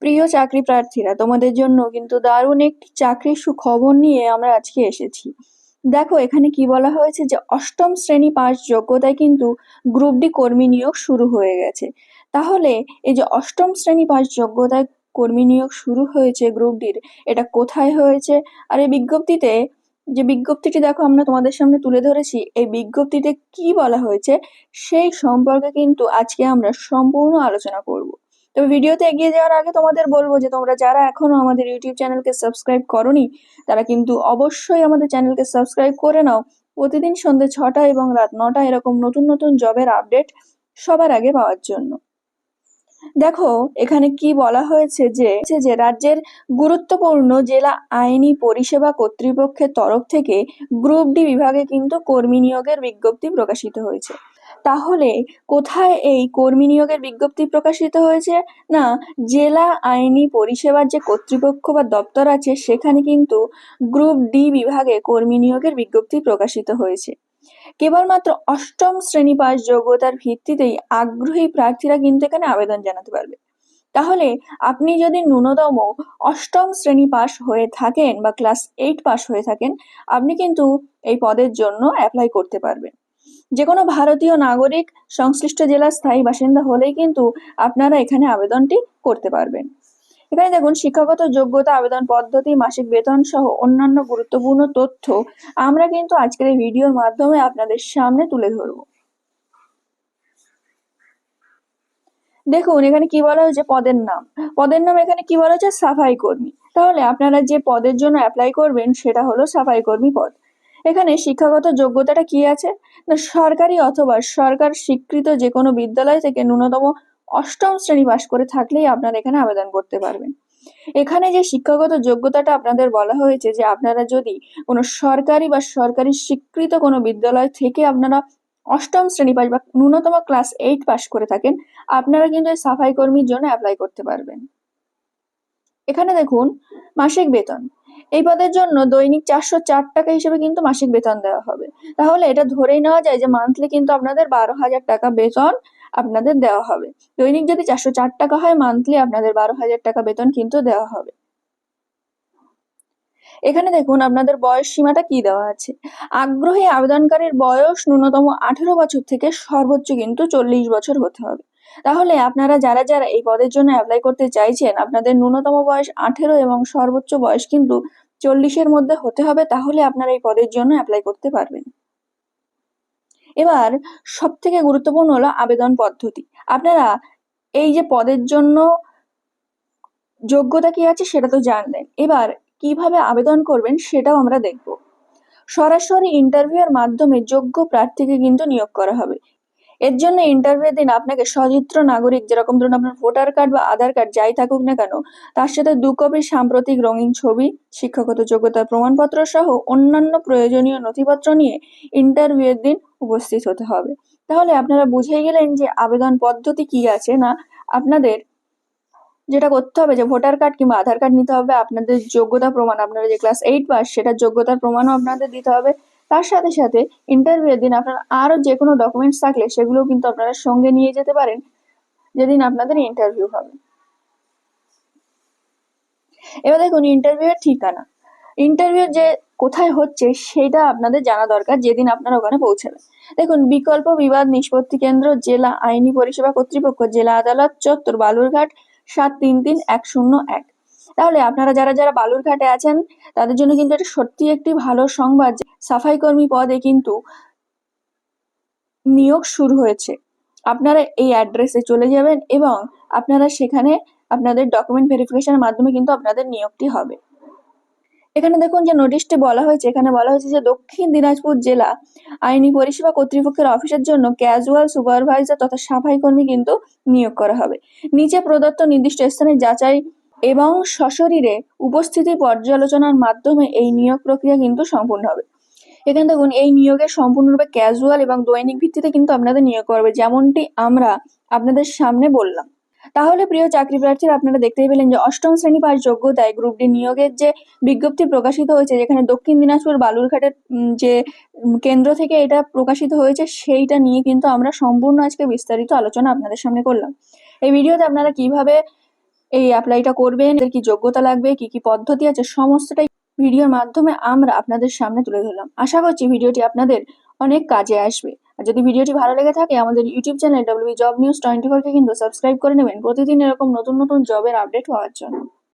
প্রিয় চাকরি প্রার্থীরা, তোমাদের জন্য কিন্তু দারুণ একটি চাকরির সুখবর নিয়ে আমরা আজকে এসেছি। দেখো, এখানে কি বলা হয়েছে যে অষ্টম শ্রেণী পাস যোগ্যতায় কিন্তু গ্রুপ ডি কর্মী নিয়োগ শুরু হয়ে গেছে। তাহলে এই যে অষ্টম শ্রেণী পাস যোগ্যতায় কর্মী নিয়োগ শুরু হয়েছে গ্রুপ ডির, এটা কোথায় হয়েছে? আর এই বিজ্ঞপ্তিতে, যে বিজ্ঞপ্তিটি দেখো আমরা তোমাদের সামনে তুলে ধরেছি, এই বিজ্ঞপ্তিতে কি বলা হয়েছে সেই সম্পর্কে কিন্তু আজকে আমরা সম্পূর্ণ আলোচনা করব। তবে ভিডিওতে এগিয়ে যাওয়ার আগে তোমাদের বলবো যে তোমরা যারা এখনো আমাদের ইউটিউব চ্যানেলকে সাবস্ক্রাইব করোনি, তারা কিন্তু অবশ্যই আমাদের চ্যানেলকে সাবস্ক্রাইব করে নাও। প্রতিদিন সন্ধ্যে 6টা এবং রাত 9টা এরকম নতুন নতুন জবের আপডেট সবার আগে পাওয়ার জন্য। দেখো, এখানে কি বলা হয়েছে যে রাজ্যের গুরুত্বপূর্ণ জেলা আইনি পরিষেবা কর্তৃপক্ষের তরফ থেকে গ্রুপ ডি বিভাগে কিন্তু কর্মী নিয়োগের বিজ্ঞপ্তি প্রকাশিত হয়েছে। তাহলে কোথায় এই কর্মী নিয়োগের বিজ্ঞপ্তি প্রকাশিত হয়েছে? না, জেলা আইনি পরিষেবার যে কর্তৃপক্ষ বা দপ্তর আছে সেখানে কিন্তু গ্রুপ ডি বিভাগে কর্মী নিয়োগের বিজ্ঞপ্তি প্রকাশিত হয়েছে। কেবলমাত্র অষ্টম শ্রেণী পাস যোগ্যতার ভিত্তিতেই আগ্রহী প্রার্থীরা কিন্তু এখানে আবেদন জানাতে পারবে। তাহলে আপনি যদি ন্যূনতম অষ্টম শ্রেণী পাস হয়ে থাকেন বা ক্লাস 8 পাস হয়ে থাকেন, আপনি কিন্তু এই পদের জন্য অ্যাপ্লাই করতে পারবেন। যে কোনো ভারতীয় নাগরিক সংশ্লিষ্ট জেলার স্থায়ী বাসিন্দা হলেই কিন্তু আপনারা এখানে আবেদনটি করতে পারবেন। এখানে দেখুন, শিক্ষাগত যোগ্যতা, আবেদন পদ্ধতি, মাসিক বেতন সহ অন্যান্য গুরুত্বপূর্ণ তথ্য আমরা কিন্তু আজকের এই ভিডিওর মাধ্যমে আপনাদের সামনে তুলে ধরবো। দেখুন, এখানে কি বলা হয়েছে, পদের নাম এখানে কি বলা হয়েছে, সাফাই কর্মী। তাহলে আপনারা যে পদের জন্য অ্যাপ্লাই করবেন সেটা হলো সাফাই কর্মী পদ। এখানে শিক্ষাগত যোগ্যতাটা কি আছে না, সরকারি অথবা সরকার স্বীকৃত যে কোনো বিদ্যালয় থেকে ন্যূনতম অষ্টম শ্রেণী পাস করে থাকলেই আপনারা এখানে আবেদন করতে পারবেন। এখানে যে শিক্ষাগত যোগ্যতাটা আপনাদের বলা হয়েছে, যে আপনারা যদি কোনো সরকারি বা সরকারি স্বীকৃত কোনো বিদ্যালয় থেকে আপনারা অষ্টম শ্রেণী পাস বা ন্যূনতম ক্লাস 8 পাস করে থাকেন, আপনারা কিন্তু এই সাফাই কর্মীর জন্য অ্যাপ্লাই করতে পারবেন। এখানে দেখুন, মাসিক বেতন। এই পদের জন্য দৈনিক 404 টাকা হিসেবে কিন্তু মাসিক বেতন দেওয়া হবে। তাহলে এটা ধরেই নেওয়া যায় যে মান্থলি কিন্তু আপনাদের 12,000 টাকা বেতন আপনাদের দেওয়া হবে। দৈনিক যদি 404 টাকা হয়, মান্থলি আপনাদের 12,000 টাকা বেতন কিন্তু দেওয়া হবে। এখানে দেখুন, আপনাদের বয়স সীমাটা কি দেওয়া আছে। আগ্রহী আবেদনকারীর বয়স ন্যূনতম 18 বছর থেকে সর্বোচ্চ কিন্তু 40 বছর হতে হবে। তাহলে আপনারা যারা যারা এই পদের জন্য অ্যাপ্লাই করতে চাইছেন, আপনাদের ন্যূনতম বয়স 18 এবং সর্বোচ্চ বয়স কিন্তু 40-এর মধ্যে হতে হবে, তাহলে আপনারা এই পদের জন্য অ্যাপ্লাই করতে পারবেন। এবার সব থেকে গুরুত্বপূর্ণ হলো আবেদন পদ্ধতি। আপনারা এই যে পদের জন্য যোগ্যতা কি আছে সেটা তো জানলেন, এবার কিভাবে আবেদন করবেন সেটাও আমরা দেখব। সরাসরি ইন্টারভিউয়ের মাধ্যমে যোগ্য প্রার্থীকে কিন্তু নিয়োগ করা হবে। এর জন্য ইন্টারভিউ দিন আপনাকে সচিত্র নাগরিক, যেরকম ধরুন আপনার ভোটার কার্ড বা আধার কার্ড যাই থাকুক না কেন, তার সাথে 2 কপি সাম্প্রতিক রঙিন ছবি, শিক্ষাগত যোগ্যতার প্রমাণপত্র সহ অন্যান্য প্রয়োজনীয় নথিপত্র নিয়ে ইন্টারভিউয়ের দিন উপস্থিত হতে হবে। তাহলে আপনারা বুঝেই গেলেন যে আবেদন পদ্ধতি কি আছে। না, আপনাদের যেটা করতে হবে যে ভোটার কার্ড কিংবা আধার কার্ড নিতে হবে, আপনাদের যোগ্যতা প্রমাণ, আপনারা যে ক্লাস 8 পাস সেটার যোগ্যতার প্রমাণও আপনাদের দিতে হবে। তার সাথে সাথে ইন্টারভিউয়ের দিন আপনার আরো যে কোনো ডকুমেন্টস থাকলে সেগুলো কিন্তু আপনারা সঙ্গে নিয়ে যেতে পারেন যেদিন আপনাদের ইন্টারভিউ হবে। এবার দেখুন, ইন্টারভিউয়ের ঠিকানা, ইন্টারভিউ যে কোথায় হচ্ছে সেটা আপনাদের জানা দরকার যেদিন আপনারা ওখানে পৌঁছাবেন। দেখুন, বিকল্প বিবাদ নিষ্পত্তি কেন্দ্র, জেলা আইনি পরিষেবা কর্তৃপক্ষ, জেলা আদালত চত্বর, বালুরঘাট 733101। তাহলে আপনারা যারা যারা বালুরঘাটে আছেন তাদের জন্য কিন্তু এটা সত্যি একটি ভালো সংবাদ, সাফাই কর্মী পদে কিন্তু নিয়োগ শুরু হয়েছে। আপনারা এই অ্যাড্রেসে চলে যাবেন এবং আপনারা সেখানে আপনাদের ডকুমেন্ট ভেরিফিকেশনের মাধ্যমে কিন্তু আপনাদের নিয়োগটি হবে। এখানে দেখুন যে নোটিশটি বলা হয়েছে, এখানে বলা হয়েছে যে দক্ষিণ দিনাজপুর জেলা আইনি পরিষেবা কর্তৃপক্ষের অফিসের জন্য ক্যাজুয়াল সুপারভাইজার তথা সাফাই কর্মী কিন্তু নিয়োগ করা হবে। নিচে প্রদত্ত নির্দিষ্ট স্থানে যাচাই এবং সশরীরে উপস্থিতি পর্যালোচনার মাধ্যমে এই নিয়োগ প্রক্রিয়া কিন্তু সম্পূর্ণ হবে। এখানে দেখুন, এই নিয়োগের সম্পূর্ণরূপে ক্যাজুয়াল এবং দৈনিক ভিত্তিতে কিন্তু আপনাদের নিয়োগ করবে, যেমনটি আমরা আপনাদের সামনে বললাম। তাহলে প্রিয় চাকরি প্রার্থীরা, আপনারা দেখতেই পেলেন যে অষ্টম শ্রেণী পাস যোগ্যতায় গ্রুপ ডি নিয়োগের যে বিজ্ঞপ্তি প্রকাশিত হয়েছে, যেখানে দক্ষিণ দিনাজপুর বালুরঘাটের যে কেন্দ্র থেকে এটা প্রকাশিত হয়েছে, সেইটা নিয়ে কিন্তু আমরা সম্পূর্ণ আজকে বিস্তারিত আলোচনা আপনাদের সামনে করলাম। এই ভিডিওতে আপনারা কিভাবে এই অ্যাপ্লাইটা করবেন, এর কি যোগ্যতা লাগবে, কি কি পদ্ধতি আছে, সমস্তটাই ভিডিওর মাধ্যমে আমরা আপনাদের সামনে তুলে ধরলাম। আশা করছি ভিডিওটি আপনাদের অনেক কাজে আসবে। আর যদি ভিডিওটি ভালো লেগে থাকে আমাদের YouTube channel WB job news 24 কে কিন্তু সাবস্ক্রাইব করে নেবেন প্রতিদিন এরকম নতুন নতুন জবের আপডেট পাওয়ার জন্য।